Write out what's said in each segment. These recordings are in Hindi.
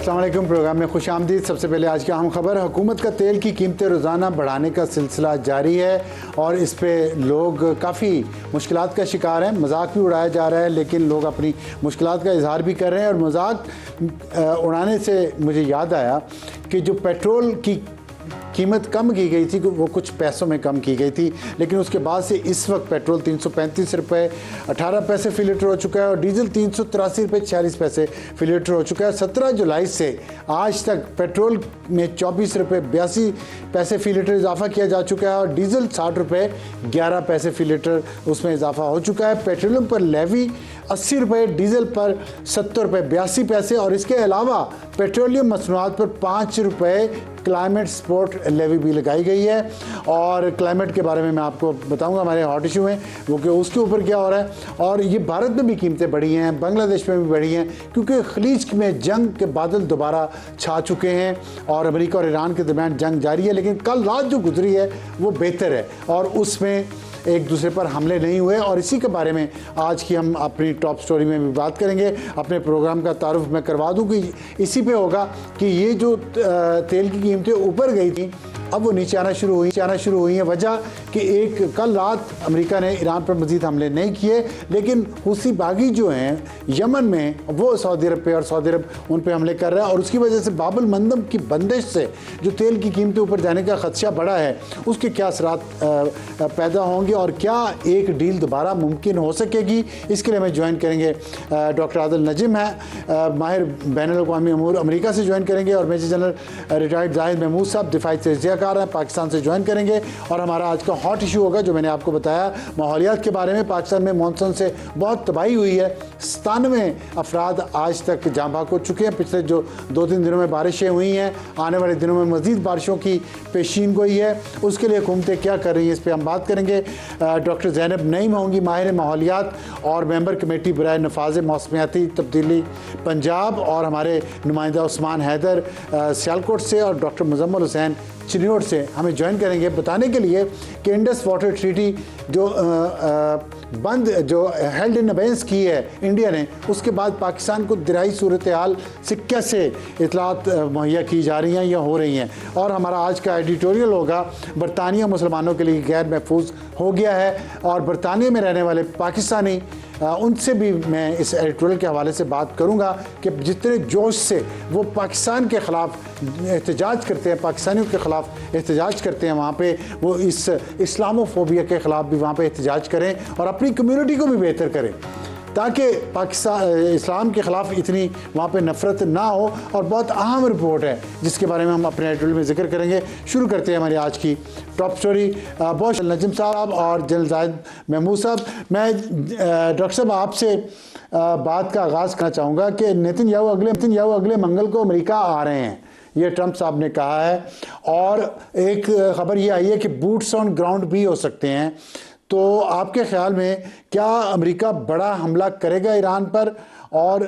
अस्सलाम वालेकुम। प्रोग्राम में खुश आमदीद। सबसे पहले आज की अहम खबर, हुकूमत का तेल की कीमतें रोज़ाना बढ़ाने का सिलसिला जारी है और इस पे लोग काफ़ी मुश्किलात का शिकार हैं। मजाक भी उड़ाया जा रहा है, लेकिन लोग अपनी मुश्किलात का इजहार भी कर रहे हैं। और मजाक उड़ाने से मुझे याद आया कि जो पेट्रोल की कीमत कम की गई थी, वो कुछ पैसों में कम की गई थी, लेकिन उसके बाद से इस वक्त पेट्रोल 335 रुपये 18 पैसे फ़ी लीटर हो चुका है और डीजल 383 रुपये 46 पैसे फ़ी लीटर हो चुका है। 17 जुलाई से आज तक पेट्रोल में 24 रुपये 82 पैसे फ़ी लीटर इजाफा किया जा चुका है और डीजल 60 रुपये 11 पैसे फ़ी लीटर उसमें इजाफा हो चुका है। पेट्रोलियम पर लेवी 80 रुपये, डीजल पर 70 रुपये 82 पैसे और इसके अलावा पेट्रोलियम मसनूआत पर 5 रुपये क्लाइमेट सपोर्ट लेवी भी लगाई गई है। और क्लाइमेट के बारे में मैं आपको बताऊंगा, हमारे हॉट इशू हैं वो कि उसके ऊपर क्या हो रहा है। और ये भारत में भी कीमतें बढ़ी हैं, बांग्लादेश में भी बढ़ी हैं, क्योंकि खलीज में जंग के बादल दोबारा छा चुके हैं और अमेरिका और ईरान के दरमियान जंग जारी है। लेकिन कल रात जो गुजरी है वो बेहतर है और उसमें एक दूसरे पर हमले नहीं हुए और इसी के बारे में आज की हम अपनी टॉप स्टोरी में भी बात करेंगे। अपने प्रोग्राम का तारुफ मैं करवा दूं कि इसी पे होगा कि ये जो तेल की कीमतें ऊपर गई थी अब वो नीचे आना शुरू हुई हैं। वजह कि एक कल रात अमेरिका ने ईरान पर मजीद हमले नहीं किए, लेकिन हुसी बागी जो हैं यमन में वो सऊदी अरब पे और सऊदी अरब उन पे हमले कर रहा है और उसकी वजह से बाबुल मंदब की बंदिश से जो तेल की कीमतें ऊपर जाने का खदशा बढ़ा है उसके क्या असरात पैदा होंगे और क्या एक डील दोबारा मुमकिन हो सकेगी। इसके लिए हमें ज्वाइन करेंगे डॉक्टर आदिल नजीम है, माहिर बैनुल-अक़वामी अमूर अमेरिका से ज्वाइन करेंगे और major general retired Zahid Mahmood sahab दिफाई तजिया है पाकिस्तान से ज्वाइन करेंगे। और हमारा आज का हॉट इशू होगा जो मैंने आपको बताया माहौलियात के बारे में। पाकिस्तान में मानसून से बहुत तबाही हुई है, 97 अफराद आज तक जाँ भाग हो चुके हैं। पिछले जो 2-3 दिनों में बारिशें हुई हैं, आने वाले दिनों में मज़ीद बारिशों की पेशीन गोई है। उसके लिए हुकूमतें क्या कर रही हैं इस पर हम बात करेंगे। डॉक्टर ज़ैनब नईम होंगी माहिर माहौलियात और मेंबर कमेटी बराए नफाज मौसमियाती तब्दीली पंजाब और हमारे नुमाइंदा उस्मान हैदर सियालकोट से और डॉक्टर मुजम्मल हुसैन चिन्नौर से हमें ज्वाइन करेंगे बताने के लिए कि इंडस वाटर ट्रीटी जो बंद जो हेल्ड इन अबेंस की है इंडिया ने, उसके बाद पाकिस्तान को दराई सूरत हाल से कैसे इतलात मुहैया की जा रही हैं या हो रही हैं। और हमारा आज का एडिटोरियल होगा बरतानिया मुसलमानों के लिए गैर महफूज हो गया है और बरतानिया में रहने वाले पाकिस्तानी उनसे भी मैं इस एडिटोरियल के हवाले से बात करूंगा कि जितने जोश से वो पाकिस्तान के ख़िलाफ़ एहतजाज करते हैं, पाकिस्तानियों के ख़िलाफ़ एहतजाज करते हैं, वहाँ पे वो इस इस्लामोफोबिया के ख़िलाफ़ भी वहाँ पे एहतजाज करें और अपनी कम्युनिटी को भी बेहतर करें ताकि पाकिस्तान इस्लाम के ख़िलाफ़ इतनी वहाँ पे नफ़रत ना हो। और बहुत अहम रिपोर्ट है जिसके बारे में हम अपने एडिटोरियल में जिक्र करेंगे। शुरू करते हैं हमारी आज की टॉप स्टोरी। बहुत नजीम साहब और जनरल जाहिद महमूद साहब, मैं डॉक्टर साहब आपसे बात का आगाज़ करना चाहूँगा कि नेतन्याहू अगले मंगल को अमेरिका आ रहे हैं, ये ट्रंप साहब ने कहा है और एक ख़बर ये आई है कि बूट्स ऑन ग्राउंड भी हो सकते हैं। तो आपके ख्याल में क्या अमेरिका बड़ा हमला करेगा ईरान पर और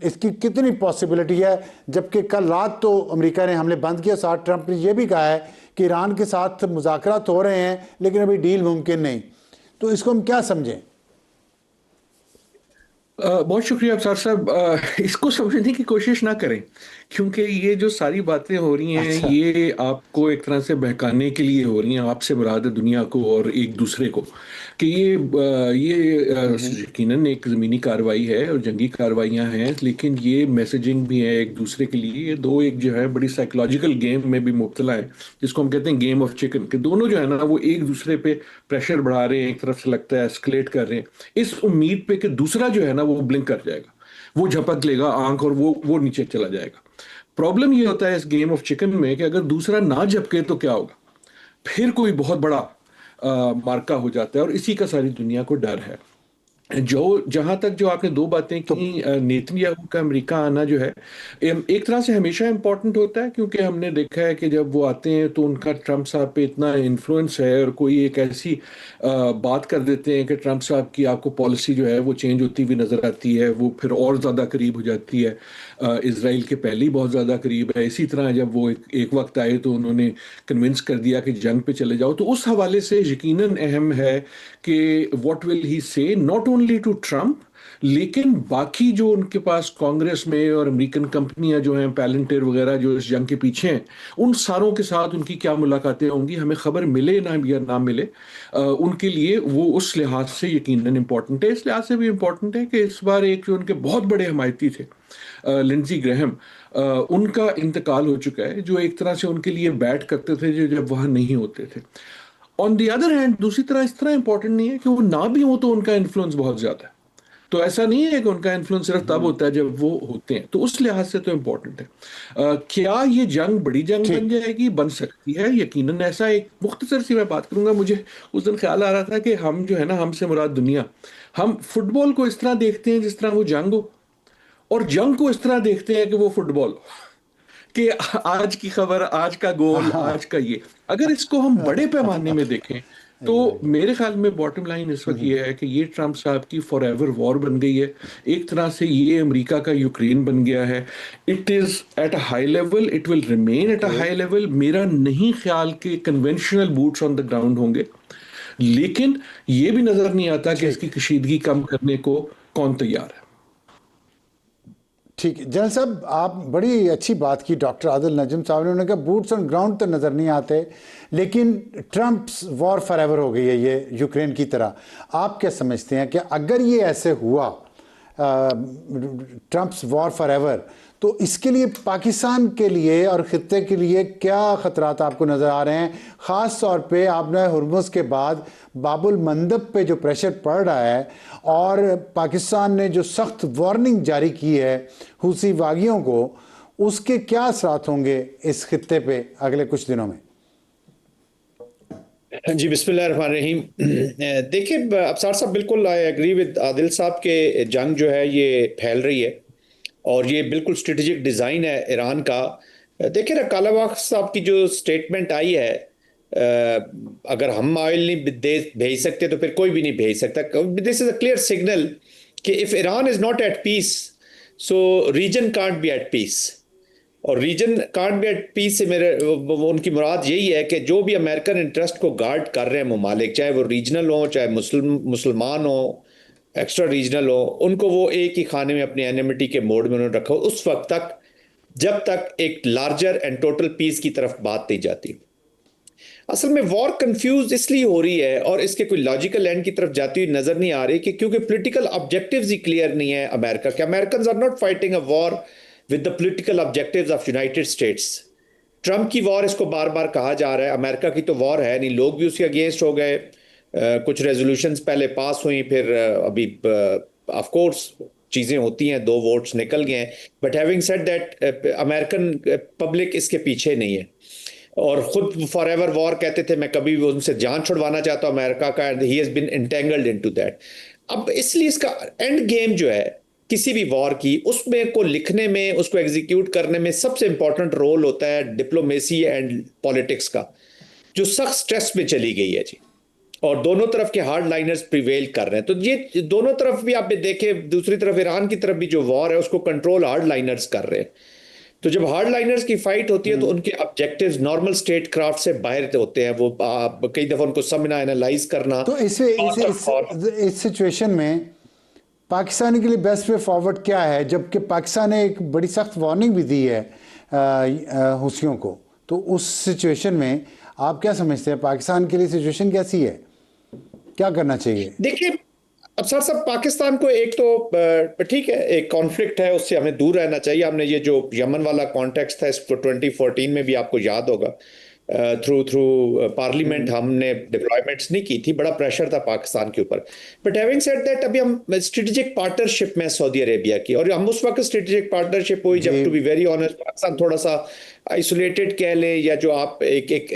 इसकी कितनी पॉसिबिलिटी है, जबकि कल रात तो अमेरिका ने हमले बंद किया, साथ ट्रंप ने यह भी कहा है कि ईरान के साथ मुज़ाकरात हो रहे हैं लेकिन अभी डील मुमकिन नहीं। तो इसको हम क्या समझें? बहुत शुक्रिया अफसार साहब। इसको समझने की कोशिश ना करें क्योंकि ये जो सारी बातें हो रही हैं अच्छा। ये आपको एक तरह से बहकाने के लिए हो रही हैं, आपसे मुराद है दुनिया को और एक दूसरे को कि ये यकीनन एक ज़मीनी कार्रवाई है और जंगी कार्रवाइयाँ हैं, लेकिन ये मैसेजिंग भी है एक दूसरे के लिए। ये दो एक जो है बड़ी साइकोलॉजिकल गेम में भी मुब्तला है जिसको हम कहते हैं गेम ऑफ चिकन, के दोनों जो है ना वो एक दूसरे पे प्रेशर बढ़ा रहे हैं, एक तरफ से लगता है एस्केलेट कर रहे हैं इस उम्मीद पे कि दूसरा जो है ना वो ब्लिंक कर जाएगा, वो झपक लेगा आंख और वो नीचे चला जाएगा। प्रॉब्लम ये होता है इस गेम ऑफ चिकन में कि अगर दूसरा ना झपके तो क्या होगा, फिर कोई बहुत बड़ा मार्का हो जाता है और इसी का सारी दुनिया को डर है। जहां तक जो आपने दो बातें की, नेतन्याहू का अमेरिका आना जो है एक तरह से हमेशा इंपॉर्टेंट होता है क्योंकि हमने देखा है कि जब वो आते हैं तो उनका ट्रंप साहब पे इतना इन्फ्लुएंस है और कोई एक ऐसी बात कर देते हैं कि ट्रंप साहब की आपको पॉलिसी जो है वो चेंज होती हुई नजर आती है, वो फिर और ज़्यादा करीब हो जाती है इसराइल के पहले ही बहुत ज़्यादा करीब है। इसी तरह जब वो एक वक्त आए तो उन्होंने कन्विंस कर दिया कि जंग पे चले जाओ, तो उस हवाले से यकीनन अहम है कि what will he say, not only only to Trump, लेकिन बाकी जो उनके पास कांग्रेस में और अमेरिकन कंपनियां जो हैं पैलेंटियर वगैरह जो इस जंग के पीछे हैं, उन सारों के साथ उनकी क्या मुलाकातें होंगी, हमें खबर मिले ना या ना मिले, उनके लिए वो उस लिहाज से यकीनन इम्पोर्टेंट है। इस लिहाज से भी इम्पोर्टेंट है कि इस बार एक जो उनके बहुत बड़े हमायती थे लिंडजी ग्रैहम, उनका इंतकाल हो चुका है, जो एक तरह से उनके लिए बैट करते थे जो जब वहां नहीं होते थे। ऑन दी अदर हैंड दूसरी तरह इस तरह इंपॉर्टेंट नहीं है कि वो ना भी हो तो उनका इन्फ्लुएंस बहुत ज्यादा है। तो ऐसा नहीं है कि उनका इन्फ्लुएंस सिर्फ तब होता है जब वो होते हैं, तो उस लिहाज से तो इम्पोर्टेंट है। क्या ये जंग बड़ी जंग बन ठीक। जाएगी? बन सकती है यकीनन। ऐसा एक मुख्तसर सी मैं बात करूंगा, मुझे उस दिन ख्याल आ रहा था कि हम जो है ना, हमसे मुराद दुनिया, हम फुटबॉल को इस तरह देखते हैं जिस तरह वो जंग हो, और जंग को इस तरह देखते हैं कि वो फुटबॉल हो, कि आज की खबर, आज का गोल, हाँ। आज का ये। अगर इसको हम बड़े पैमाने में देखें तो मेरे ख्याल में बॉटम लाइन इस वक्त ये है कि ये ट्रम्प साहब की फॉर एवर वॉर बन गई है। एक तरह से ये अमेरिका का यूक्रेन बन गया है। It is at a high level, it will remain at a high level. मेरा नहीं ख्याल कि conventional boots on the ground होंगे, लेकिन ये भी नजर नहीं आता कि इसकी कशीदगी कम करने को कौन तैयार है। ठीक है जनरल साहब, आप बड़ी अच्छी बात की। डॉक्टर आदिल नजम साहब ने, उन्होंने कहा बूट्स ऑन ग्राउंड तो नज़र नहीं आते, लेकिन ट्रम्प्स वॉर फॉरएवर हो गई है ये यूक्रेन की तरह। आप क्या समझते हैं कि अगर ये ऐसे हुआ, ट्रम्प्स वॉर फॉरएवर, तो इसके लिए पाकिस्तान के लिए और ख़त्े के लिए क्या ख़तरात आपको नज़र आ रहे हैं? ख़ास तौर पे आपने हुर्मुज़ के बाद बाबुल मंदब पे जो प्रेशर पड़ रहा है, और पाकिस्तान ने जो सख्त वार्निंग जारी की है हूसी बागियों को, उसके क्या असरात होंगे इस खित्ते पे अगले कुछ दिनों में? जी बिस्मिल्लाहिर्रहमानिर्रहीम। देखिए अफसार साहब, बिल्कुल आई एग्री विद आदिल साहब के जंग जो है ये फैल रही है, और ये बिल्कुल स्ट्रेटेजिक डिज़ाइन है ईरान का। देखिए ना, कालाबाग साहब की जो स्टेटमेंट आई है, अगर हम ऑयल नहीं भेज सकते तो फिर कोई भी नहीं भेज सकता। This is a clear signal कि if Iran is not at peace, so region can't be at peace. और region can't be at peace से मेरे उनकी मुराद यही है कि जो भी अमेरिकन इंटरेस्ट को गार्ड कर रहे हैं ममालिक, चाहे वो रीजनल हो, चाहे मुसलमान हो, एक्स्ट्रा रीजनल हो, उनको वो एक ही खाने में अपनी एनिमिटी के मोड में उन्होंने रखा उस वक्त तक जब तक एक लार्जर एंड टोटल पीस की तरफ बात नहीं जाती। असल में वॉर कंफ्यूज इसलिए हो रही है और इसके कोई लॉजिकल एंड की तरफ जाती हुई नजर नहीं आ रही कि क्योंकि पॉलिटिकल ऑब्जेक्टिव्स ही क्लियर नहीं है अमेरिका के। American are not fighting a war with the political objectives of United States. Trump की वॉर इसको बार बार कहा जा रहा है, अमेरिका की तो वॉर है नहीं। लोग भी उसके अगेंस्ट हो गए, कुछ रेजोल्यूशंस पहले पास हुई, फिर अभी ऑफ कोर्स चीजें होती हैं, 2 वोट्स निकल गए हैं, but having said that American public इसके पीछे नहीं है। और खुद फॉर एवर वॉर कहते थे, मैं कभी भी उनसे जान छुड़वाना चाहता हूं अमेरिका का, and he has been entangled into that. अब इसलिए इसका एंड गेम जो है किसी भी वॉर की, उसमें को लिखने में, उसको एग्जीक्यूट करने में सबसे इंपॉर्टेंट रोल होता है डिप्लोमेसी एंड पॉलिटिक्स का, जो सख्त स्ट्रेस में चली गई है जी। और दोनों तरफ के हार्ड लाइनर्स प्रिवेल कर रहे हैं। तो ये दोनों तरफ भी आप देखें, दूसरी तरफ ईरान की तरफ भी जो वॉर है उसको कंट्रोल हार्ड लाइनर्स कर रहे हैं। तो जब हार्ड लाइनर्स की फाइट होती है तो उनके ऑब्जेक्टिव्स नॉर्मल स्टेट क्राफ्ट से बाहर होते हैं। वो कई दफा उनको समझना, एनालाइज करना। तो इस सिचुएशन में पाकिस्तान के लिए बेस्ट वे फॉरवर्ड क्या है, जबकि पाकिस्तान ने एक बड़ी सख्त वार्निंग भी दी है हुसियों को? तो उस सिचुएशन में आप क्या समझते हैं, पाकिस्तान के लिए सिचुएशन कैसी है, क्या करना चाहिए? देखिए अब सर सब पाकिस्तान को एक तो ठीक है, एक कॉन्फ्लिक्ट है, उससे हमें दूर रहना चाहिए। हमने ये जो यमन वाला कॉन्टेक्स्ट था इसको 2014 में भी आपको याद होगा, थ्रू पार्लियामेंट हमने डिप्लॉयमेंट्स नहीं की थी, बड़ा प्रेशर था पाकिस्तान के ऊपर। बट हैविंग सेड दैट, अभी हम स्ट्रेटेजिक पार्टनरशिप में सऊदी अरेबिया की, और हम उस वक्त स्ट्रेटेजिक पार्टनरशिप हुई जब, to be very honest, Pakistan थोड़ा सा आइसोलेटेड कह लें, या जो आप एक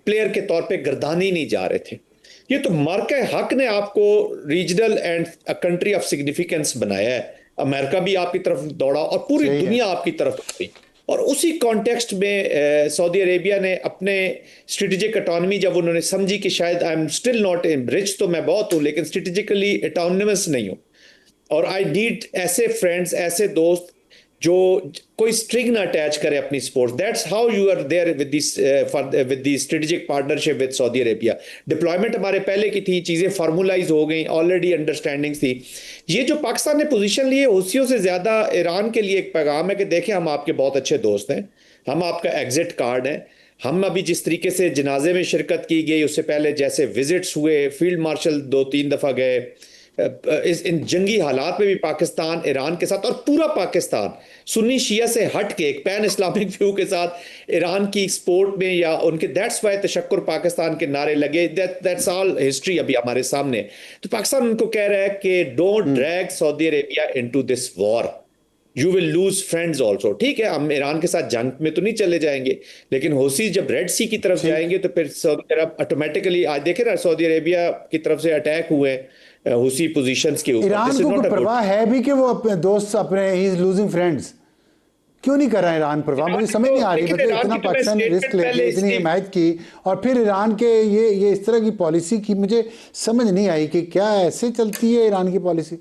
प्लेयर के तौर पे गर्दानी नहीं जा रहे थे। ये तो मर्क हक ने आपको regional and country of significance बनाया है। अमेरिका भी आपकी तरफ दौड़ा और पूरी दुनिया आपकी तरफ दौड़ी। और उसी कॉन्टेक्स्ट में सऊदी अरेबिया ने अपने स्ट्रेटेजिक ऑटोनॉमी जब उन्होंने समझी कि शायद I am still not rich, तो मैं बहुत हूं लेकिन स्ट्रेटेजिकली ऑटोनमस नहीं हूं, और आई नीड ऐसे फ्रेंड्स, ऐसे दोस्त जो कोई स्ट्रिंग ना अटैच करे अपनी sports. That's how you are there with this with the strategic partnership with Saudi Arabia. Deployment हमारे पहले की थी, चीजें फॉर्मुलाइज हो गई, ऑलरेडी अंडरस्टैंडिंग्स थी। ये जो पाकिस्तान ने पोजीशन ली है, हुसियों से ज्यादा ईरान के लिए एक पैगाम है कि देखें हम आपके बहुत अच्छे दोस्त हैं, हम आपका एग्जिट कार्ड है। हम अभी जिस तरीके से जनाजे में शिरकत की गई, उससे पहले जैसे विजिट्स हुए, फील्ड मार्शल 2-3 दफा गए, इन जंगी हालात में भी पाकिस्तान ईरान के साथ, और पूरा पाकिस्तान सुन्नी शिया से हट के एक पैन इस्लामिक व्यू के साथ ईरान की स्पोर्ट में, या उनके दैट्स वाई तशक्कुर पाकिस्तान के नारे लगे। दैट्स ऑल हिस्ट्री अभी हमारे सामने। तो पाकिस्तान उनको कह रहा है कि don't drag Saudi Arabia into this war, you will lose friends also. ठीक है, हम ईरान के साथ जंग में तो नहीं चले जाएंगे, लेकिन हौसी जब रेड सी की तरफ जाएंगे तो फिर सऊदी अरब ऑटोमेटिकली, आज देखे ना सऊदी अरेबिया की तरफ से अटैक हुए हुसी पोजीशंस के ऊपर। ईरान को कोई परवाह है भी कि वो अपने दोस्त, अपने ही इज लूजिंग फ्रेंड्स, क्यों नहीं कर रहा है ईरान परवाह? मुझे समझ नहीं आ रही। मतलब इतना पाकिस्तान ने रिस्क लेके इतनी हिमायत की, और फिर ईरान के ये इस तरह की पॉलिसी की मुझे समझ नहीं आई कि क्या ऐसे चलती है ईरान की पॉलिसी।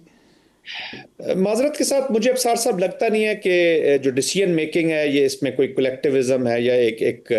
माजरत के साथ मुझे अब साफ लगता नहीं है कि जो डिसीजन मेकिंग है ये इसमें कोई कलेक्टिविज्म है या एक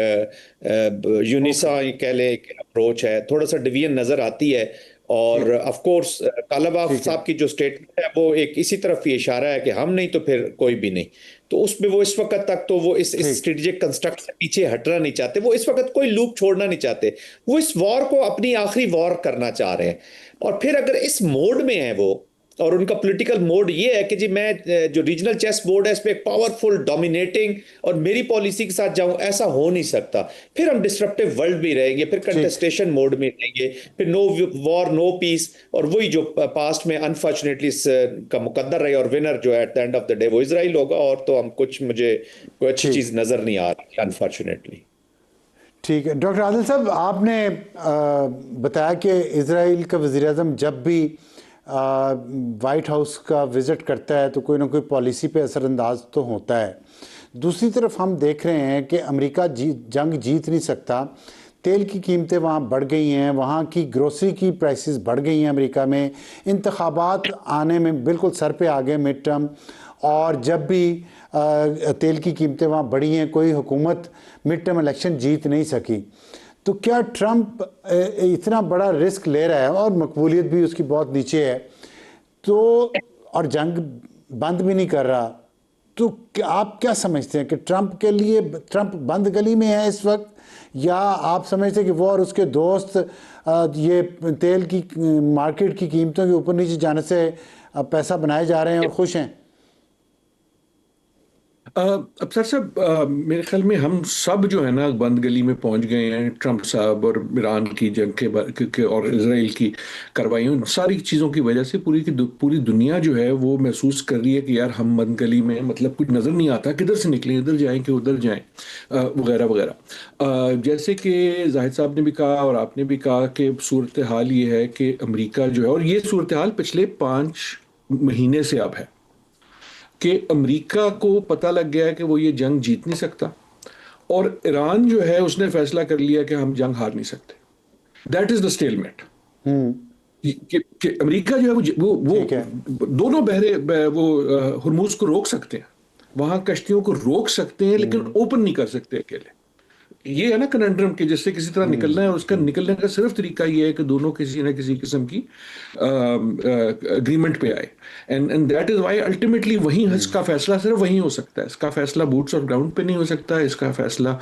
यूनिसा कह ले एक अप्रोच है। थोड़ा सा डिवीजन नजर आती है। और ऑफ कोर्स कालाबाफ साहब की जो स्टेटमेंट है वो एक इसी तरफ ही इशारा है कि हम नहीं तो फिर कोई भी नहीं। तो उसमें वो इस वक्त तक तो वो इस स्ट्रेटेजिक कंस्ट्रक्ट से पीछे हटना नहीं चाहते, वो इस वक्त कोई लूप छोड़ना नहीं चाहते, वो इस वॉर को अपनी आखिरी वॉर करना चाह रहे हैं। और फिर अगर इस मोड में है वो, और उनका पॉलिटिकल मोड ये है कि जी मैं जो रीजनल चेस बोर्ड है इस पे एक पावरफुल डोमिनेटिंग और मेरी पॉलिसी के साथ जाऊं, ऐसा हो नहीं सकता। फिर हम डिस्ट्रप्टिव वर्ल्ड भी रहेंगे, फिर कंटेस्टेशन मोड में रहेंगे, फिर नो वॉर नो पीस, और वही जो पास्ट में अनफॉर्चुनेटली का मुकद्दर रहे और विनर जो है at the end of the day वो इजराइल होगा। और तो हम मुझे कोई अच्छी चीज नजर नहीं आ रही अनफॉर्चुनेटली। ठीक है डॉक्टर आदिल साहब, आपने बताया कि इजराइल का वज़ीर-ए-आज़म जब भी वाइट हाउस का विज़िट करता है तो कोई ना कोई पॉलिसी पे असरअंदाज तो होता है। दूसरी तरफ हम देख रहे हैं कि अमेरिका जंग जीत नहीं सकता। तेल की कीमतें वहाँ बढ़ गई हैं, वहाँ की ग्रोसरी की प्राइसेस बढ़ गई हैं अमेरिका में। इंतखाबात आने में बिल्कुल सर पे आ गए मिड टर्म, और जब भी तेल की कीमतें वहाँ बढ़ी हैं कोई हुकूमत मिड टर्म इलेक्शन जीत नहीं सकी। तो क्या ट्रंप इतना बड़ा रिस्क ले रहा है और मकबूलियत भी उसकी बहुत नीचे है, तो और जंग बंद भी नहीं कर रहा, तो आप क्या समझते हैं कि ट्रंप के लिए ट्रंप बंद गली में है इस वक्त, या आप समझते हैं कि वो और उसके दोस्त ये तेल की मार्केट की कीमतों के ऊपर नीचे जाने से पैसा बनाए जा रहे हैं और खुश हैं? अफसर साहब, मेरे ख्याल में हम सब जो है ना बंद गली में पहुंच गए हैं। ट्रंप साहब और ईरान की जंग के और इसराइल की कार्रवाइयों, सारी चीज़ों की वजह से पूरी दुनिया जो है वो महसूस कर रही है कि यार हम बंद गली में, मतलब कुछ नज़र नहीं आता, किधर से निकलें, इधर जाएं कि उधर जाएं, वगैरह वगैरह। जैसे कि जाहिद साहब ने भी कहा और आपने भी कहा कि सूरत हाल ये है कि अमेरिका जो है, और ये सूरत हाल पिछले 5 महीने से अब है कि अमेरिका को पता लग गया है कि वो ये जंग जीत नहीं सकता, और ईरान जो है उसने फैसला कर लिया कि हम जंग हार नहीं सकते। That is the stalemate. कि अमेरिका जो है वो दोनों बहरे वो हुर्मुज को रोक सकते हैं, वहां कश्तियों को रोक सकते हैं, लेकिन ओपन नहीं कर सकते अकेले। ये है ना कनेंड्रम के, जिससे किसी तरह निकलना है, और उसका निकलने का सिर्फ तरीका ये है कि दोनों किसी न किसी किस्म की अग्रीमेंट पे आए। And that is why ultimately वहीं इसका फैसला सिर्फ वहीं हो सकता है। इसका फैसला बूट्स ऑन ग्राउंड पे नहीं हो सकता, इसका फैसला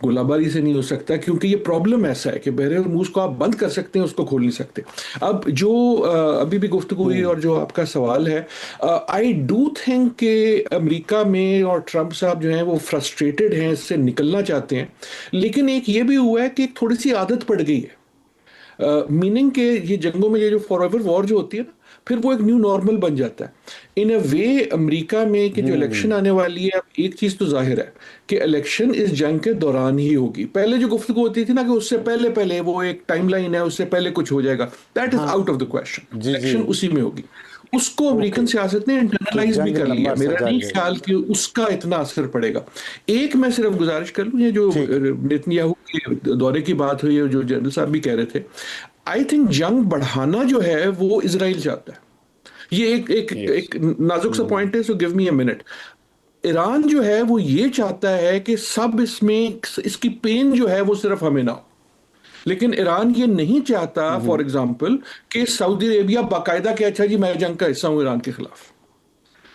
गोलाबारी से नहीं हो सकता, क्योंकि ये प्रॉब्लम ऐसा है कि बहरे हुर्मुज को आप बंद कर सकते हैं, उसको खोल नहीं सकते। अब जो अभी भी गुफ्तगू हुई और जो आपका सवाल है, आई डू थिंक कि अमेरिका में और ट्रंप साहब जो हैं वो फ्रस्ट्रेटेड हैं, इससे निकलना चाहते हैं। लेकिन एक ये भी हुआ है कि एक थोड़ी सी आदत पड़ गई है, मीनिंग के ये जंगों में ये जो फॉरएवर वॉर जो होती है ना, फिर वो एक न्यू नॉर्मल बन जाता है इन अ वे। अमेरिका में कि जो इलेक्शन आने वाली है, अब एक चीज तो जाहिर है कि इलेक्शन इस जंग के दौरान ही होगी। पहले जो गुफ्तगू होती थी ना कि उससे पहले वो एक टाइमलाइन है, उससे पहले कुछ हो जाएगा, that is out of the question. Election उसी में होगी। उसको अमेरिकन सियासत ने इंटरनलाइज भी कर लिया। मेरा नहीं ख्याल कि उसका इतना असर पड़ेगा। एक मैं सिर्फ गुजारिश कर लूं, ये जो नेतन्याहू के दौरे की बात हुई है, जो जनरल साहब भी कह रहे थे, आई थिंक जंग बढ़ाना जो है वो इजराइल चाहता है। ये एक नाजुक सा पॉइंट है, so give me a minute. Iran जो है वो ये चाहता है कि सब इसमें इसकी पेन जो है वो सिर्फ हमें ना हो, लेकिन ईरान ये नहीं चाहता फॉर एग्जांपल कि सऊदी अरेबिया बाकायदा कि अच्छा जी मैं जंग का हिस्सा हूं ईरान के खिलाफ।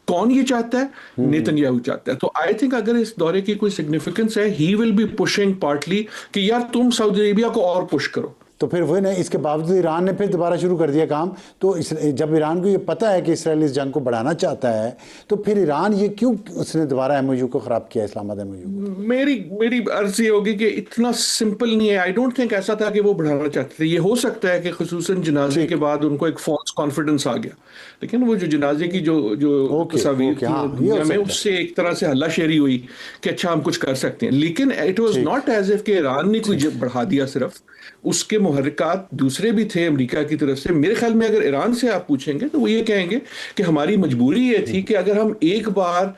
कौन ये चाहता है? नेतन्याहू चाहता है। तो आई थिंक अगर इस दौरे की कोई सिग्निफिकेंस है, he will be pushing partly कि यार तुम सऊदी अरेबिया को और पुश करो। तो फिर वही ना, इसके बावजूद ईरान ने फिर दोबारा शुरू कर दिया काम। तो जब ईरान को ये पता है कि इसराइल इस जंग को बढ़ाना चाहता है, तो फिर ईरान ये क्यों उसने दोबारा एमओयू को ख़राब किया, इस्लामाबाद एमओयू को? मेरी अर्ज ये होगी कि इतना सिंपल नहीं है। आई डोंट थिंक ऐसा था कि वो बढ़ाना चाहते थे। ये हो सकता है कि खुसूसन जनाजे के बाद उनको एक फॉल्स कॉन्फिडेंस आ गया, लेकिन वो जो जनाजे की जो तस्वीर थी दुनिया में, उससे एक तरह से हल्लाशेरी हुई कि अच्छा हम कुछ कर सकते हैं। लेकिन it was not as if कि ईरान ने कोई बढ़ा दिया, सिर्फ उसके मुहर्रिकात दूसरे भी थे अमेरिका की तरफ से। मेरे ख्याल में अगर ईरान से आप पूछेंगे तो वो ये कहेंगे कि हमारी मजबूरी ये थी कि अगर हम एक बार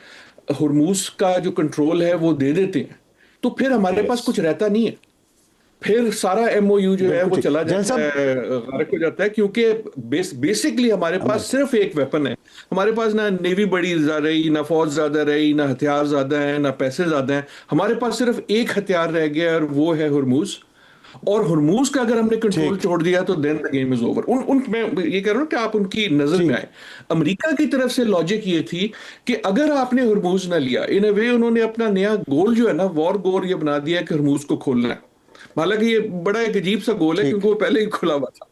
हुर्मुज का जो कंट्रोल है वो दे देते हैं तो फिर हमारे पास कुछ रहता नहीं है, फिर सारा एमओयू जो है वो चला जाता है, गारक हो जाता है। क्योंकि बेसिकली हमारे पास सिर्फ एक वेपन है। हमारे पास ना नेवी बड़ी रही, ना फौज ज्यादा रही, ना हथियार ज्यादा है, ना पैसे ज्यादा हैं। हमारे पास सिर्फ एक हथियार रह गया और वो है हुर्मुज। और हुर्मुज का अगर हमने कंट्रोल छोड़ दिया तो then the game is over. मैं ये कह रहा हूं कि आप उनकी नजर में आए। अमेरिका की तरफ से लॉजिक ये थी कि अगर आपने हुर्मुज ना लिया, इन अ वे उन्होंने अपना नया गोल जो है ना, वॉर गोल ये बना दिया कि हुर्मुज को खोलना है। हालांकि ये बड़ा एक अजीब सा गोल है क्योंकि वो पहले ही खुला हुआ था,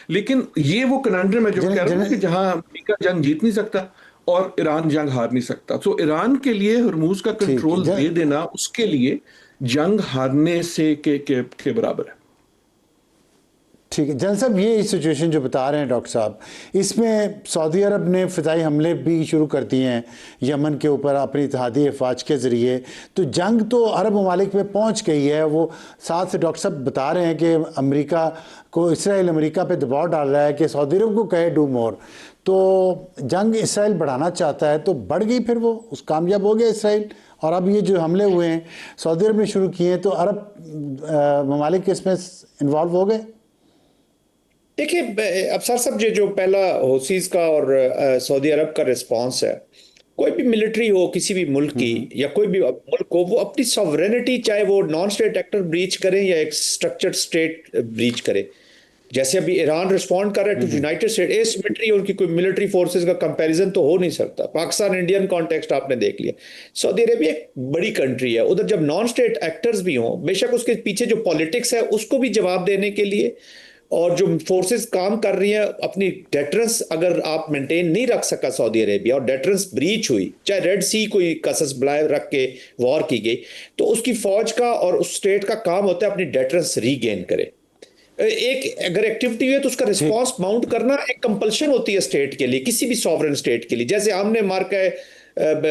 लेकिन ये वो कनांड्रम है जो कह रहा हूं कि जहां अमेरिका जंग जीत नहीं सकता और ईरान जंग हार नहीं सकता। तो ईरान के लिए हुर्मुज का कंट्रोल दे देना उसके लिए जंग हारने से के बराबर है। ठीक है जनरल साहब, ये सिचुएशन जो बता रहे हैं डॉक्टर साहब, इसमें सऊदी अरब ने फ़िज़ाई हमले भी शुरू कर दिए हैं यमन के ऊपर अपनी इत्तेहादी अफवाज के ज़रिए। तो जंग तो अरब ममालिक में पहुंच गई है। वो साथ से डॉक्टर साहब बता रहे हैं कि अमेरिका को, इसराइल अमेरिका पे दबाव डाल रहा है कि सऊदी अरब को कहे डू मोर। तो जंग इसराइल बढ़ाना चाहता है तो बढ़ गई, फिर वो उस कामयाब हो गया इसराइल। और अब ये जो हमले हुए हैं सऊदी अरब ने शुरू किए हैं, तो अरब ममालिक इसमें इन्वॉल्व हो गए। देखिए अफसर साहब, जो पहला हौसीज का और सऊदी अरब का रिस्पांस है, कोई भी मिलिट्री हो किसी भी मुल्क की या कोई भी मुल्क हो, वो अपनी सॉवरेनिटी, चाहे वो नॉन स्टेट एक्टर ब्रीच करें या एक स्ट्रक्चर्ड स्टेट ब्रीच करे। जैसे अभी ईरान रिस्पॉन्ड कर रहा है टू यूनाइटेड स्टेट, एसिमेट्री उनकी कोई मिलिट्री फोर्सेस का कंपैरिजन तो हो नहीं सकता। पाकिस्तान इंडियन कॉन्टेक्स्ट आपने देख लिया। सऊदी अरेबिया एक बड़ी कंट्री है, उधर जब नॉन स्टेट एक्टर्स भी हों, बेशक उसके पीछे जो पॉलिटिक्स है उसको भी जवाब देने के लिए, और जो फोर्सेस काम कर रही हैं अपनी डेटरेंस अगर आप मेंटेन नहीं रख सका सऊदी अरेबिया और डेटरेंस ब्रीच हुई, चाहे रेड सी कोई कसस बुलाए रख के वॉर की गई, तो उसकी फौज का और उस स्टेट का काम होता है अपनी डेटरेंस रीगेन करे। एक अगर एक्टिविटी है तो उसका रिस्पॉन्स माउंट करना एक कंपल्शन होती है स्टेट के लिए, किसी भी सॉवरेन स्टेट के लिए। जैसे हमने मार के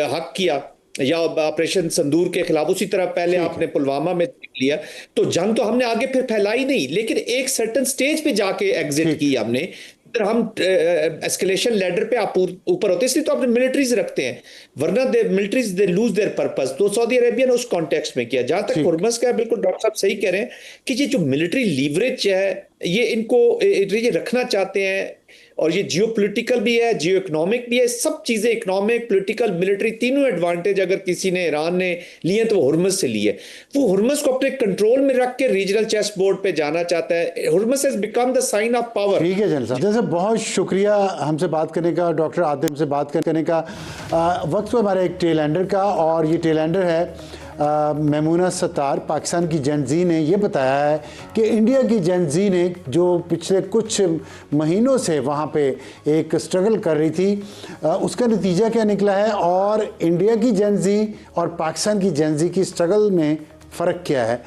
हक किया या ऑपरेशन संदूर के खिलाफ, उसी तरह पहले आपने पुलवामा में लिया, तो जंग तो हमने आगे फिर फैलाई नहीं, लेकिन एक सर्टेन स्टेज पे जाके एग्जिट की हमने। फिर हम एस्केलेशन लैडर पे आप ऊपर होते, इसलिए तो आपने मिलिट्रीज रखते हैं, वरना they militaries they lose their purpose. तो सऊदी अरेबिया ने उस कॉन्टेक्स्ट में किया। जहां तक हुर्मुज का, बिल्कुल डॉक्टर साहब सही कह रहे हैं कि ये जो मिलिट्री लीवरेज है ये इनको ये रखना चाहते हैं, और ये जियोपॉलिटिकल भी है, जियो इकोनॉमिक भी है। सब चीजें इकोनॉमिक, पॉलिटिकल, मिलिट्री, तीनों एडवांटेज अगर किसी ने, ईरान ने लिए तो वो हुर्मुज से लिए। वो हुर्मुज को अपने कंट्रोल में रख के रीजनल चेस बोर्ड पे जाना चाहता है। Hormuz has become the sign of power. ठीक है जनरल साहब, बहुत शुक्रिया हमसे बात करने का, डॉक्टर आदिम से बात करने का। वक्त पर हमारे एक टेलैंडर का, और ये टेलैंडर है मैमूना सत्तार। पाकिस्तान की जेनजी ने ये बताया है कि इंडिया की जेनजी ने जो पिछले कुछ महीनों से वहाँ पे एक स्ट्रगल कर रही थी, उसका नतीजा क्या निकला है, और इंडिया की जेनजी और पाकिस्तान की जेनजी की स्ट्रगल में फ़र्क क्या है।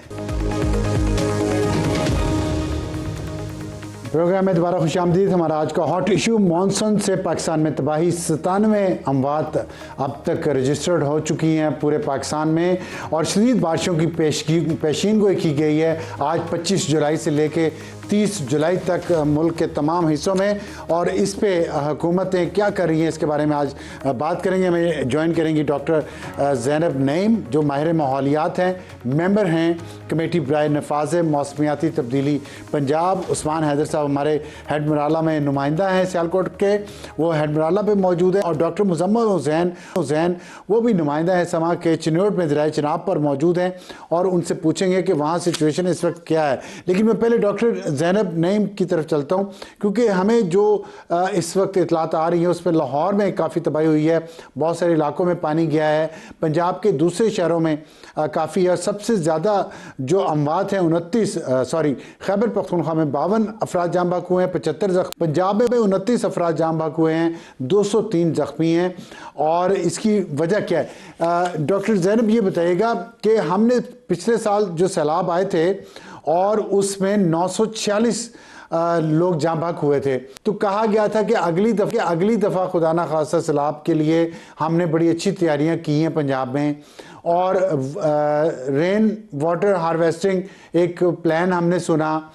प्रोग्राम में दोबारा खुशामदीद। हमारा आज का हॉट इशू, मॉनसून से पाकिस्तान में तबाही। 97 अमवात अब तक रजिस्टर्ड हो चुकी हैं पूरे पाकिस्तान में, और शदीद बारिशों की पेशीन गोई की गई है। आज 25 जुलाई से लेके 30 जुलाई तक मुल्क के तमाम हिस्सों में, और इस पे हुकूमतें क्या कर रही हैं इसके बारे में आज बात करेंगे। हमें ज्वाइन करेंगी डॉक्टर ज़ैनब नईम, जो माहिर माहौलियात हैं, मेंबर हैं कमेटी बराए नफाज मौसमियाती तब्दीली पंजाब। उस्मान हैदर साहब हमारे हेड मराला में नुमाइंदा हैं सियालकोट के, वो हेड मराला पे मौजूद है, और डॉक्टर मुजम्मल हुसैन वो भी नुमाइंदा है समा के चिन्योट में दरिया चिनाब पर मौजूद हैं, और उनसे पूछेंगे कि वहाँ सिचुएशन इस वक्त क्या है। लेकिन मैं पहले डॉक्टर ज़ैनब नईम की तरफ चलता हूँ, क्योंकि हमें जो इस वक्त इतलात आ रही हैं उस पर लाहौर में काफ़ी तबाही हुई है, बहुत सारे इलाकों में पानी गया है, पंजाब के दूसरे शहरों में काफ़ी है। सबसे ज़्यादा जो अमवात हैं 29 खैबर पख्तूनख्वा में 52 अफराद जाम बहक हुए हैं, 75 जख्मी, पंजाब में 29 अफराद जाम बहक हुए हैं, 203 जख्मी हैं। और इसकी वजह क्या है? डॉक्टर ज़ैनब ये बताइएगा कि हमने पिछले साल जो सैलाब आए थे और उसमें 946 लोग जाम बहक हुए थे, तो कहा गया था कि अगली दफ़ा खुदा ना खासा सैलाब के लिए हमने बड़ी अच्छी तैयारियां की हैं पंजाब में, और रेन वाटर हार्वेस्टिंग एक प्लान हमने सुना।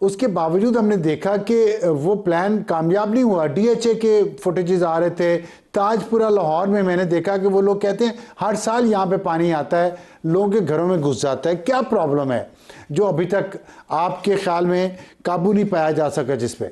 उसके बावजूद हमने देखा कि वो प्लान कामयाब नहीं हुआ। DHA के फुटेजेस आ रहे थे, ताजपुरा लाहौर में मैंने देखा कि वो लोग कहते हैं हर साल यहाँ पे पानी आता है, लोगों के घरों में घुस जाता है। क्या प्रॉब्लम है जो अभी तक आपके ख्याल में काबू नहीं पाया जा सका जिस पे?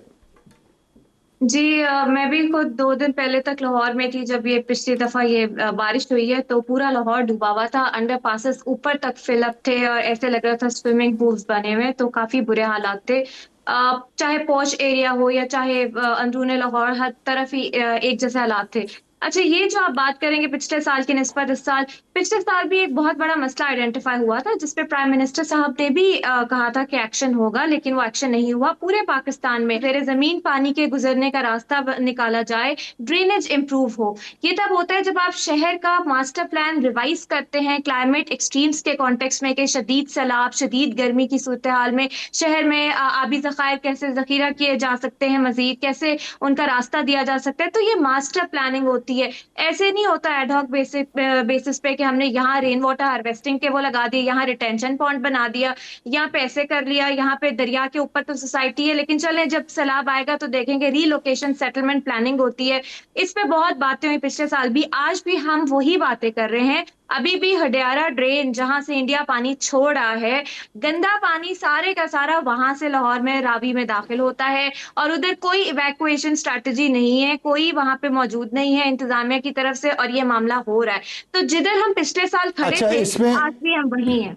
जी मैं भी खुद 2 दिन पहले तक लाहौर में थी जब ये पिछली दफा ये बारिश हुई है, तो पूरा लाहौर डूबा हुआ था, अंडर पासेस ऊपर तक फिलअप थे और ऐसे लग रहा था स्विमिंग पूल्स बने हुए, तो काफी बुरे हालात थे। चाहे पॉश एरिया हो या चाहे अंदरूने लाहौर, हर तरफ ही एक जैसे हालात थे। अच्छा, ये जो आप बात करेंगे पिछले साल की निस्बत इस साल, पिछले साल भी एक बहुत बड़ा मसला आइडेंटिफाई हुआ था जिसपे प्राइम मिनिस्टर साहब ने भी कहा था कि एक्शन होगा, लेकिन वो एक्शन नहीं हुआ। पूरे पाकिस्तान में ज़ेरे जमीन पानी के गुजरने का रास्ता निकाला जाए, ड्रेनेज इंप्रूव हो। ये तब होता है जब आप शहर का मास्टर प्लान रिवाइज करते हैं क्लाइमेट एक्सट्रीम्स के कॉन्टेक्स्ट में, कि शदीद सैलाब, शदीद गर्मी की सूरत हाल में शहर में आबी ज़खायर कैसे जखीरा किए जा सकते हैं, मजीद कैसे उनका रास्ता दिया जा सकता है। तो ये मास्टर प्लानिंग होती है, ऐसे नहीं होता एडहॉक बेसिस पे कि हमने यहाँ रेन वाटर हार्वेस्टिंग के वो लगा दिए, यहाँ रिटेंशन पॉइंट बना दिया, यहाँ पे ऐसे कर लिया, यहाँ पे दरिया के ऊपर तो सोसाइटी है, लेकिन चले जब सैलाब आएगा तो देखेंगे रीलोकेशन सेटलमेंट प्लानिंग होती है। इस पे बहुत बातें हुई पिछले साल भी, आज भी हम वही बातें कर रहे हैं। अभी भी हडियारा ड्रेन जहां से इंडिया पानी छोड़ रहा है, गंदा पानी सारे का सारा वहां से लाहौर में रावी में दाखिल होता है, और उधर कोई इवैक्यूएशन स्ट्रैटेजी नहीं है, कोई वहां पे मौजूद नहीं है इंतजामिया की तरफ से, और ये मामला हो रहा है। तो जिधर हम पिछले साल खड़े थे आज भी हम वही हैं।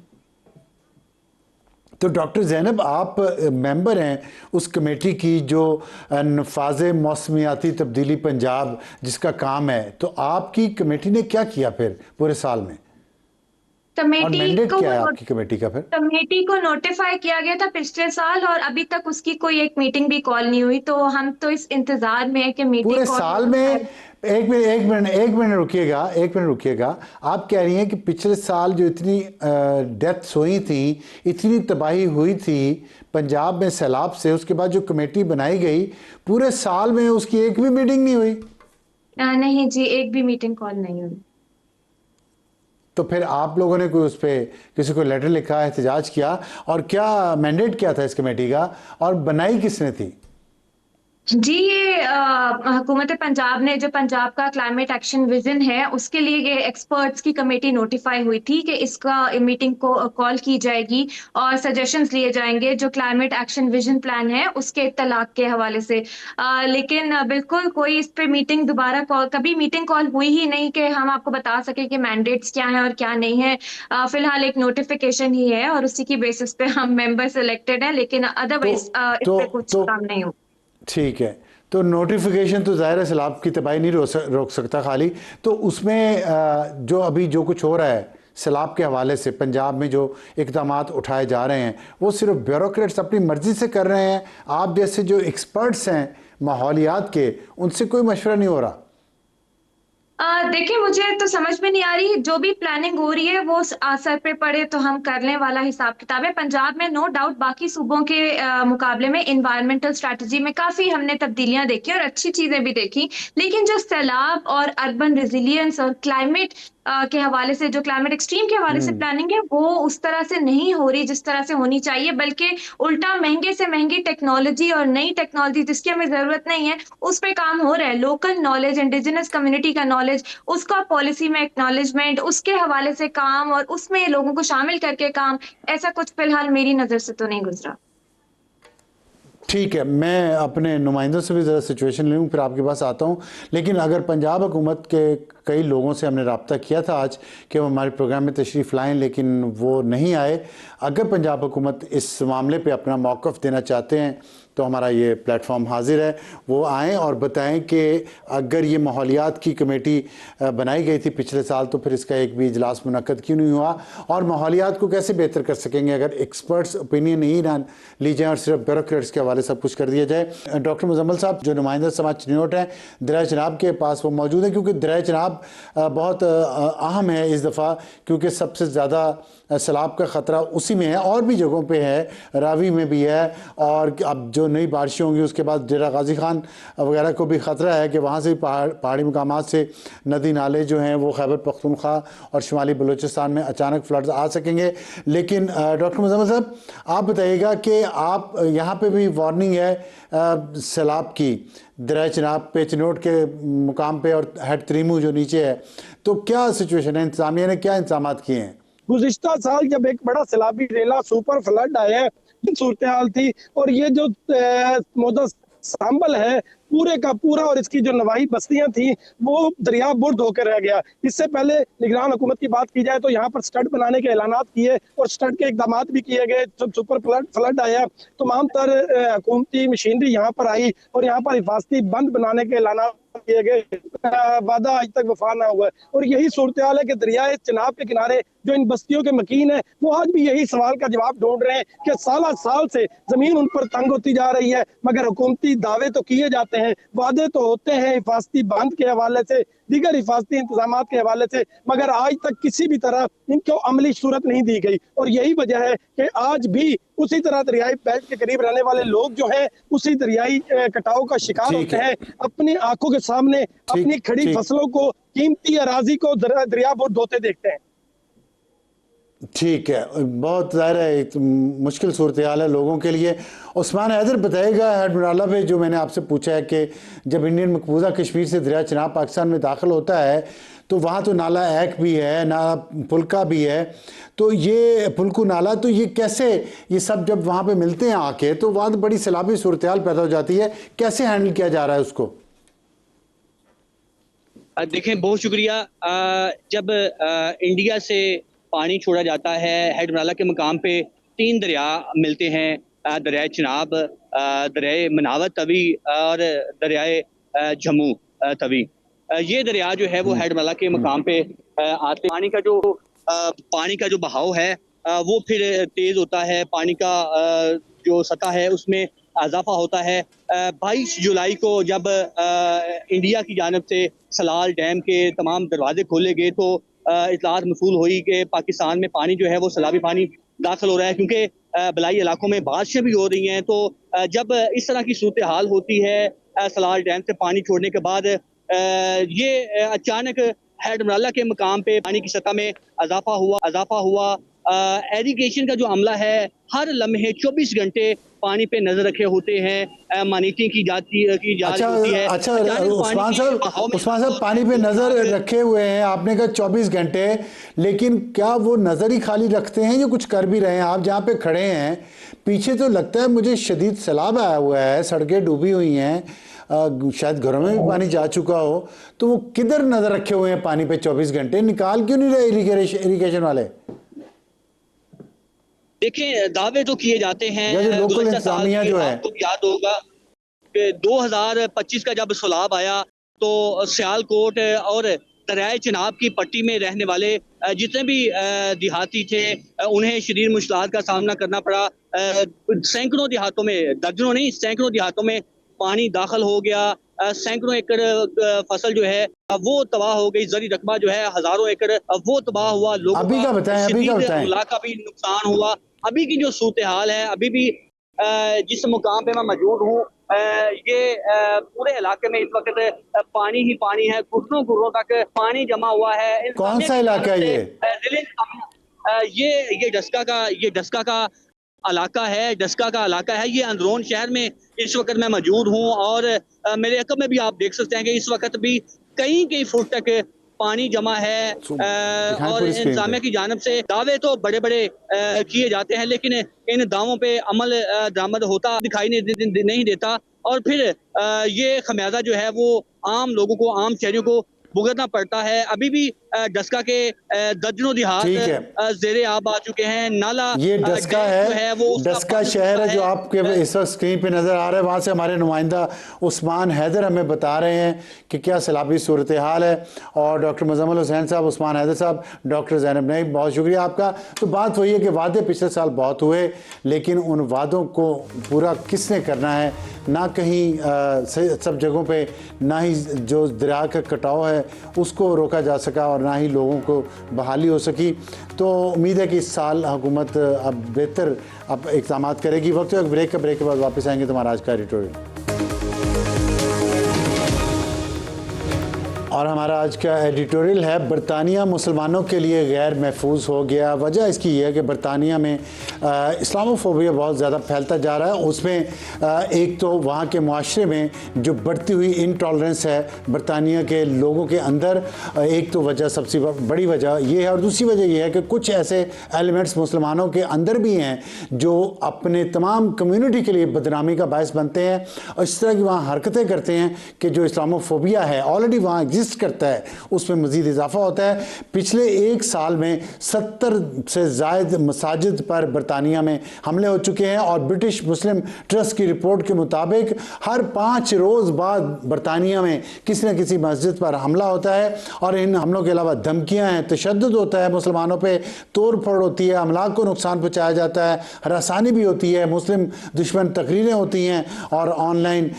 तो डॉक्टर ज़ैनब, आप मेंबर हैं उस कमेटी की जो नफाज मौसमियाती तब्दीली पंजाब जिसका काम है, तो आपकी कमेटी ने क्या किया फिर पूरे साल में? कमेटी को क्या है आपकी कमेटी का फिर? कमेटी को नोटिफाई किया गया था पिछले साल, और अभी तक उसकी कोई एक मीटिंग भी कॉल नहीं हुई, तो हम तो इस इंतजार में है कि मीटिंग पूरे साल में। एक मिनट रुकिएगा। आप कह रही हैं कि पिछले साल जो इतनी डेथ्स हुई थी, इतनी तबाही हुई थी पंजाब में सैलाब से, उसके बाद जो कमेटी बनाई गई पूरे साल में उसकी एक भी मीटिंग नहीं हुई? नहीं जी, एक भी मीटिंग कॉल नहीं हुई। तो फिर आप लोगों ने कोई उस पर किसी को लेटर लिखा, एहतजाज किया, और क्या मैंडेट क्या था इस कमेटी का, और बनाई किसने थी? जी, ये हुकूमत पंजाब ने, जो पंजाब का क्लाइमेट एक्शन विजन है, उसके लिए ये एक्सपर्ट्स की कमेटी नोटिफाई हुई थी कि इसका मीटिंग को कॉल की जाएगी और सजेशंस लिए जाएंगे जो क्लाइमेट एक्शन विजन प्लान है उसके तलाक के हवाले से। लेकिन बिल्कुल कोई इस पे मीटिंग दोबारा कभी मीटिंग कॉल हुई ही नहीं कि हम आपको बता सके कि मैंडेट्स क्या है और क्या नहीं है। फिलहाल एक नोटिफिकेशन ही है और उसी की बेसिस पे हम मेंबर सिलेक्टेड हैं, लेकिन अदरवाइज इस पे कुछ काम नहीं हो। ठीक है, तो नोटिफिकेशन तो ज़ाहिर है सैलाब की तबाही नहीं रोक सकता खाली, तो उसमें जो अभी जो कुछ हो रहा है सैलाब के हवाले से पंजाब में जो इक़दाम उठाए जा रहे हैं वो सिर्फ ब्यूरोक्रेट्स अपनी मर्ज़ी से कर रहे हैं? आप जैसे जो एक्सपर्ट्स हैं माहौलियात के, उनसे कोई मशवरा नहीं हो रहा? देखिए, मुझे तो समझ में नहीं आ रही, जो भी प्लानिंग हो रही है वो सर पे पड़े तो हम करने वाला हिसाब किताब है। पंजाब में नो डाउट बाकी सूबों के मुकाबले में इन्वायरमेंटल स्ट्रैटेजी में काफी हमने तब्दीलियां देखी और अच्छी चीजें भी देखी, लेकिन जो सैलाब और अर्बन रेजिलियंस और क्लाइमेट के हवाले से, जो क्लाइमेट एक्सट्रीम के हवाले से प्लानिंग है, वो उस तरह से नहीं हो रही जिस तरह से होनी चाहिए, बल्कि उल्टा महंगे से महंगी टेक्नोलॉजी और नई टेक्नोलॉजी जिसकी हमें जरूरत नहीं है उस पे काम हो रहा है। लोकल नॉलेज, इंडिजिनस कम्युनिटी का नॉलेज, उसका पॉलिसी में एक्नॉलेजमेंट, उसके हवाले से काम और उसमें लोगों को शामिल करके काम, ऐसा कुछ फिलहाल मेरी नजर से तो नहीं गुजरा। ठीक है, मैं अपने नुमाइंदों से भी ज़रा सिचुएशन ले लूँ, फिर आपके पास आता हूँ। लेकिन अगर पंजाब हुकूमत के कई लोगों से हमने रब्ता किया था आज कि वो हमारे प्रोग्राम में तशरीफ़ लाएँ, लेकिन वो नहीं आए। अगर पंजाब हुकूमत इस मामले पे अपना मौक़िफ़ देना चाहते हैं तो हमारा ये प्लेटफॉर्म हाजिर है, वो आएँ और बताएं कि अगर ये माहौलियात की कमेटी बनाई गई थी पिछले साल तो फिर इसका एक भी इजलास मुनक्कद क्यों नहीं हुआ, और माहौलियात को कैसे बेहतर कर सकेंगे अगर एक्सपर्ट्स ओपिनियन ही ना ली जाए और सिर्फ ब्यूरोक्रेट्स के हवाले सब कुछ कर दिया जाए। डॉक्टर मुजम्मल साहब जो नुमाइंदा समाज चिन्होट हैं दरिया चनाब के पास, वो मौजूद है, क्योंकि दरिया चनाब बहुत अहम है इस दफ़ा, क्योंकि सबसे ज़्यादा सैलाब का ख़तरा उसी में है, और भी जगहों पे है, रावी में भी है, और अब जो नई बारिशें होंगी उसके बाद डेरा गाजी खान वगैरह को भी ख़तरा है कि वहाँ से पहाड़ी मकामात से नदी नाले जो हैं वो खैबर पख्तूनख्वा और शुमाली बलूचिस्तान में अचानक फ्लड्स आ सकेंगे। लेकिन डॉक्टर मुजम्मल साहब आप बताइएगा कि आप यहाँ पे भी वार्निंग है सैलाब की दरिया चनाब पे, चिनोट के मुकाम पे और हेड त्रीमू जो नीचे है, तो क्या सिचुएशन है, इंतजामिया ने क्या इंतजाम किए हैं? गुज़िश्ता साल जब एक बड़ा सैलाबी रेला सुपर फ्लड आया, सूरत हाल थी, और ये जो मौदा सांबल है पूरे का पूरा और इसकी जो नवाही बस्तियां थी वो दरिया बुर्द होकर रह गया। इससे पहले निगरान हुकूमत की बात की जाए तो यहाँ पर स्टड बनाने के ऐलानात किए और स्टड के इकदाम भी किए गए। जब सुपर फ्लड आया तमाम तर हुकूमती मशीनरी यहाँ पर आई और यहाँ पर हिफाजती बंद बनाने के ऐलानात किए गए, वादा आज तक वफा ना हुआ। और यही सूरत हाल है कि दरियाए चनाब के किनारे जो इन बस्तियों के मकीन है वो आज भी यही सवाल का जवाब ढूंढ रहे हैं कि साल से जमीन उन पर तंग होती जा रही है, मगर हुकूमती दावे तो किए जाते हैं, वादे तो होते हैं हिफाजती बांध के हवाले से, दीगर हिफाजती इंतजाम के हवाले से, मगर आज तक किसी भी तरह इनको अमली सूरत नहीं दी गई। और यही वजह है कि आज भी उसी तरह दरियाई बेल्ट के करीब रहने वाले लोग जो हैं उसी दरियाई कटाव का शिकार होते हैं, अपनी आंखों के सामने अपनी खड़ी फसलों को, कीमती अराजी को दरिया बुर्द होते देखते हैं। ठीक है, बहुत ज़ाहिर है एक मुश्किल सूरत हाल है लोगों के लिए। उस्मान हैदर बताएगा हेडमराला पे जो मैंने आपसे पूछा है कि जब इंडियन मकबूजा कश्मीर से दरिया चनाब पाकिस्तान में दाखिल होता है तो वहाँ तो नाला एक भी है, नाला फुल्का भी है, तो ये फुल्कू नाला, तो ये कैसे, ये सब जब वहाँ पे मिलते हैं आके तो वहाँ तो बड़ी सैलाबी सूरत हाल पैदा हो जाती है, कैसे हैंडल किया जा रहा है उसको? देखें, बहुत शुक्रिया। जब इंडिया से पानी छोड़ा जाता है हेडमराला के मकाम पे 3 दरिया मिलते हैं, दरियाए चनाब, दरियाए मनावत तवी और दरियाए जम्मू तवी। ये दरिया जो है वो हेडमराला के मकाम पे आते, पानी का जो बहाव है वो फिर तेज होता है, पानी का जो सतह है उसमें इजाफा होता है। 22 जुलाई को जब इंडिया की जानिब से सलाल डैम के तमाम दरवाजे खोले गए तो इतलात मसूल हुई कि पाकिस्तान में पानी जो है वो सैलाबी पानी दाखिल हो रहा है, क्योंकि बलाई इलाकों में बारिशें भी हो रही हैं। तो जब इस तरह की सूरत हाल होती है सलाल डैम से पानी छोड़ने के बाद, ये अचानक हेडमराला के मकाम पे पानी की सतह में इजाफा हुआ। एरीगेशन का जो अमला है हर लम्हे 24 घंटे पानी पे नजर रखे होते हैं, मॉनिटरिंग की जा रही होती है। अच्छा उस्मान साहब पानी पे नजर रखे हुए हैं, आपने कहा 24 घंटे, लेकिन क्या वो नजर ही खाली रखते हैं या कुछ कर भी रहे हैं? आप जहाँ पे खड़े हैं पीछे तो लगता है मुझे शदीद सैलाब आया हुआ है, सड़कें डूबी हुई हैं, शायद घरों में भी पानी जा चुका हो, तो वो किधर नजर रखे हुए हैं पानी पे 24 घंटे? निकाल क्यों नहीं रहे इरिगेशन वाले? देखें, दावे तो किए जाते हैं, लोकल इंतजामिया जो है, आपको याद होगा कि 2025 का जब सैलाब आया तो सियालकोट और दरियाए चनाब की पट्टी में रहने वाले जितने भी देहाती थे उन्हें शदीद मुश्किलात का सामना करना पड़ा। सैकड़ों देहातों में, दर्जनों नहीं सैकड़ों देहातों में पानी दाखिल हो गया, सैकड़ों एकड़ फसल जो है वो तबाह हो गई, जरी रकबा जो है हजारों एकड़ वो तबाह हुआ, लोगों का भी नुकसान हुआ। अभी की जो सूरत हाल है, अभी भी जिस मुकाम पे मैं मौजूद हूँ ये पूरे इलाके में इस वक्त पानी ही पानी है, घुटनों घुटनों तक पानी जमा हुआ है। कौन सा इलाका है ये डस्का का इलाका है, डस्का का इलाका है। ये अंदरोन शहर में इस वक्त मैं मौजूद हूँ और मेरे अकब में भी आप देख सकते हैं कि इस वक्त भी कई फुट तक पानी जमा है। और इंतजामिया की जानिब से दावे तो बड़े बड़े किए जाते हैं, लेकिन इन दावों पे अमल दरामद होता दिखाई नहीं देता और फिर ये खमियाजा जो है वो आम लोगों को, आम शहरियों को भुगतना पड़ता है। अभी भी डस्का के दर्जनों देहात ज़ेरे आब आ चुके हैं। नाला ये डस्का है, वो डस्का शहर है जो आपके इस वक्त स्क्रीन पे नजर आ रहा है। वहाँ से हमारे नुमाइंदा उस्मान हैदर हमें बता रहे हैं कि क्या सैलाबी सूरत हाल है। और डॉक्टर मुजम्मिल हुसैन साहब, उस्मान हैदर साहब, डॉक्टर ज़ैनब नईम, बहुत शुक्रिया आपका। तो बात वही है कि वादे पिछले साल बहुत हुए, लेकिन उन वादों को पूरा किसने करना है, ना कहीं सब जगहों पे ना ही जो दरिया का कटाव है उसको रोका जा सका और ना ही लोगों को बहाली हो सकी। तो उम्मीद है कि इस साल हुकूमत अब बेहतर अब इक़दाम करेगी। वक्त है ब्रेक के बाद वापस आएंगे तो हमारा आज का एडिटोरियल। और हमारा आज का एडिटोरियल है, बरतानिया मुसलमानों के लिए गैर महफूज हो गया। वजह इसकी ये है कि बरतानिया में इस्लामोफोबिया बहुत ज़्यादा फैलता जा रहा है। उसमें एक तो वहाँ के मुआशरे में जो बढ़ती हुई इनटॉलरेंस है बरतानिया के लोगों के अंदर, एक तो वजह सबसे बड़ी वजह ये है। और दूसरी वजह यह है कि कुछ ऐसे एलिमेंट्स मुसलमानों के अंदर भी हैं जो अपने तमाम कम्युनिटी के लिए बदनामी का बायस बनते हैं और इस तरह की वहाँ हरकतें करते हैं कि जो इस्लामोफोबिया है ऑलरेडी वहाँ करता है उसमें मजीद इजाफा होता है। पिछले एक साल में 70 से ज़ायद मसाजिद पर बरतानिया में हमले हो चुके हैं और ब्रिटिश मुस्लिम ट्रस्ट की रिपोर्ट के मुताबिक हर 5 रोज़ बाद बरतानिया में किसी न किसी मस्जिद पर हमला होता है। और इन हमलों के अलावा धमकियाँ हैं, तशद्दुद होता है, मुसलमानों पर तोड़ फोड़ होती है, अमलाक को नुकसान पहुँचाया जाता है, हरासानी भी होती है, मुस्लिम दुश्मन तकरीरें होती हैं और ऑनलाइन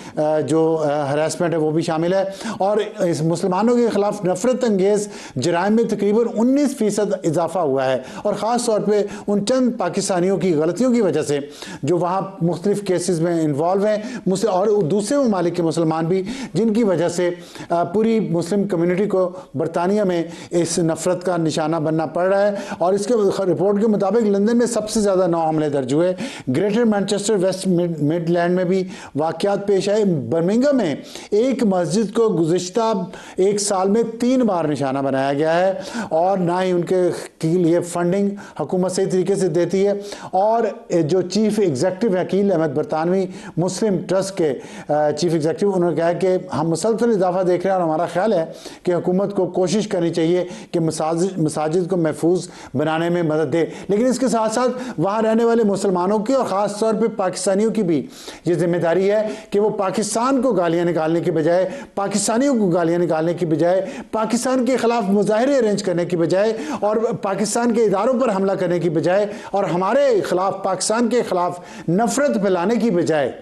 जो हरासमेंट है वो भी शामिल है। और इस मुसलमानों के खिलाफ नफरत अंगेज जराइम में तकरीबन 19% इजाफा हुआ है। और ख़ास तौर पे उन चंद पाकिस्तानियों की गलतियों की वजह से जो वहाँ मुख्तलिफ केसेस में इन्वॉल्व हैं, मुझसे और दूसरे ममालिक के मुसलमान भी, जिनकी वजह से पूरी मुस्लिम कम्युनिटी को बरतानिया में इस नफरत का निशाना बनना पड़ रहा है। और इसके रिपोर्ट के मुताबिक लंदन में सबसे ज़्यादा 9 हमले दर्ज हुए, ग्रेटर मैनचेस्टर वेस्ट मिडलैंड में भी वाक़यात पेश आए। बर्मिंघम में एक मस्जिद को गुज़िश्ता एक साल में 3 बार निशाना बनाया गया है और ना ही उनके लिए फंडिंग हुकूमत सही तरीके से देती है। और जो चीफ एग्जीक्यूटिव वकील अहमद बरतानवी मुस्लिम ट्रस्ट के चीफ एग्जीक्यूटिव, उन्होंने कहा कि हम मुसलसल इजाफा देख रहे हैं और हमारा ख्याल है कि हुकूमत को कोशिश करनी चाहिए कि मसाजिद को महफूज बनाने में मदद दे। लेकिन इसके साथ साथ वहाँ रहने वाले मुसलमानों की और ख़ास तौर पर पाकिस्तानियों की भी ये जिम्मेदारी है कि वो पाकिस्तान को गालियाँ निकालने के बजाय, पाकिस्तानियों को गालियाँ निकालने की बजाय, पाकिस्तान के खिलाफ मुजाहरे अरेंज करने की बजाय और पाकिस्तान के इदारों पर हमला करने की बजाय और हमारे खिलाफ, पाकिस्तान के खिलाफ नफरत फैलाने की बजाय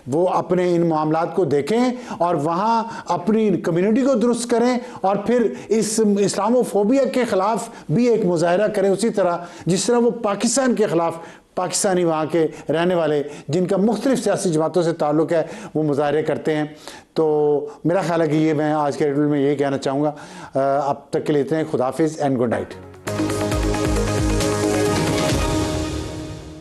वो अपने इन मामलात को देखें और वहाँ अपनी कम्युनिटी को दुरुस्त करें और फिर इस इस्लामोफोबिया के खिलाफ भी एक मुजाहरा करें, उसी तरह जिस तरह वो पाकिस्तान के खिलाफ पाकिस्तानी वहाँ के रहने वाले जिनका मुख्तलिफ सियासी जमातों से ताल्लुक़ है वो मुजाहरे करते हैं। तो मेरा ख्याल है कि ये मैं आज के एडिटोरियल में यही कहना चाहूँगा। अब तक के लिए इतने, खुदाफिज़ एंड गुड नाइट।